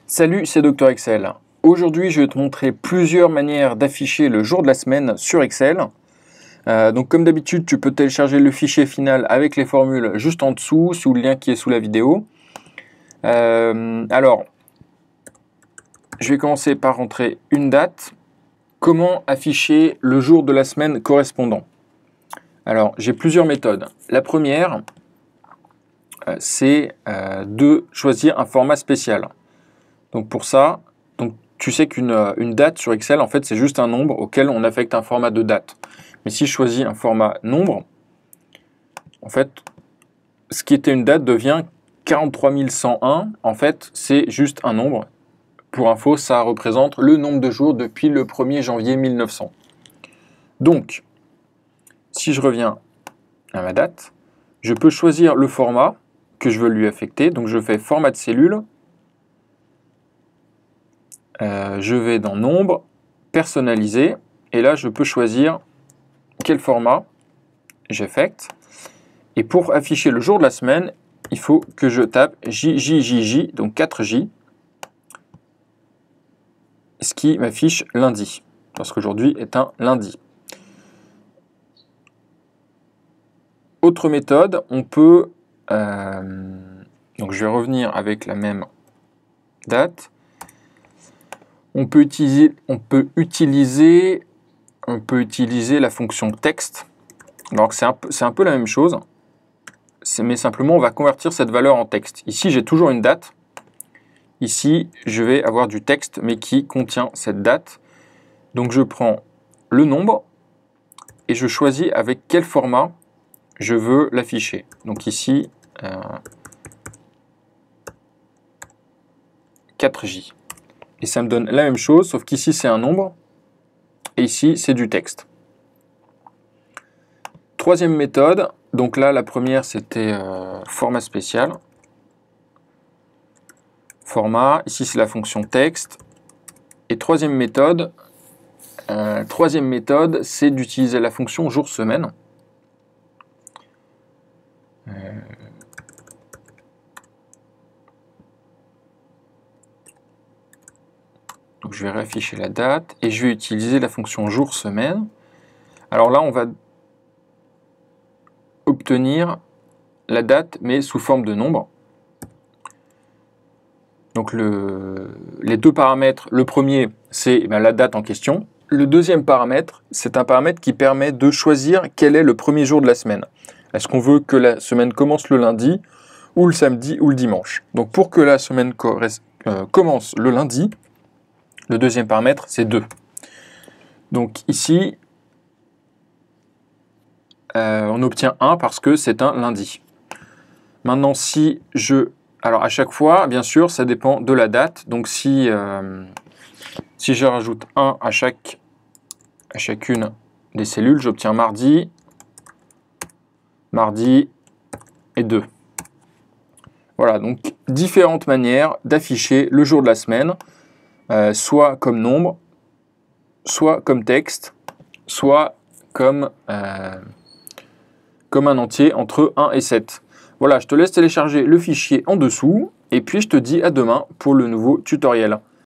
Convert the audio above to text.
Salut, c'est Dr Excel. Aujourd'hui, je vais te montrer plusieurs manières d'afficher le jour de la semaine sur Excel. Donc comme d'habitude, tu peux télécharger le fichier final avec les formules juste en dessous, sous le lien qui est sous la vidéo. Alors, je vais commencer par rentrer une date. Comment afficher le jour de la semaine correspondant? Alors, j'ai plusieurs méthodes. La première, c'est de choisir un format spécial. Donc pour ça, tu sais qu'une date sur Excel, en fait, c'est juste un nombre auquel on affecte un format de date. Mais si je choisis un format nombre, en fait, ce qui était une date devient 43 101. En fait, c'est juste un nombre. Pour info, ça représente le nombre de jours depuis le 1er janvier 1900. Donc, si je reviens à ma date, je peux choisir le format que je veux lui affecter. Donc, je fais format de cellule. Je vais dans Nombre, Personnaliser, et là je peux choisir quel format j'affecte. Et pour afficher le jour de la semaine, il faut que je tape JJJJ, donc 4J, ce qui m'affiche lundi, parce qu'aujourd'hui est un lundi. Autre méthode, on peut... donc je vais revenir avec la même date. On peut utiliser la fonction texte. Alors c'est un peu la même chose, mais simplement on va convertir cette valeur en texte. Ici j'ai toujours une date. Ici je vais avoir du texte mais qui contient cette date. Donc je prends le nombre et je choisis avec quel format je veux l'afficher. Donc ici 4J. Et ça me donne la même chose, sauf qu'ici c'est un nombre, et ici c'est du texte. Troisième méthode, donc là la première c'était format spécial. Format, ici c'est la fonction texte. Et troisième méthode c'est d'utiliser la fonction jour-semaine. Donc je vais réafficher la date et je vais utiliser la fonction jour-semaine. Alors là, on va obtenir la date, mais sous forme de nombre. Donc les deux paramètres, le premier, c'est la date en question. Le deuxième paramètre, c'est un paramètre qui permet de choisir quel est le premier jour de la semaine. Est-ce qu'on veut que la semaine commence le lundi, ou le samedi, ou le dimanche? Donc pour que la semaine commence le lundi, le deuxième paramètre, c'est 2. Donc ici, on obtient 1 parce que c'est un lundi. Maintenant, si je... Alors à chaque fois, bien sûr, ça dépend de la date. Donc si je rajoute 1 à chacune des cellules, j'obtiens mardi et 2. Voilà, donc différentes manières d'afficher le jour de la semaine. Soit comme nombre, soit comme texte, soit comme un entier entre 1 et 7. Voilà, je te laisse télécharger le fichier en dessous, et puis je te dis à demain pour le nouveau tutoriel.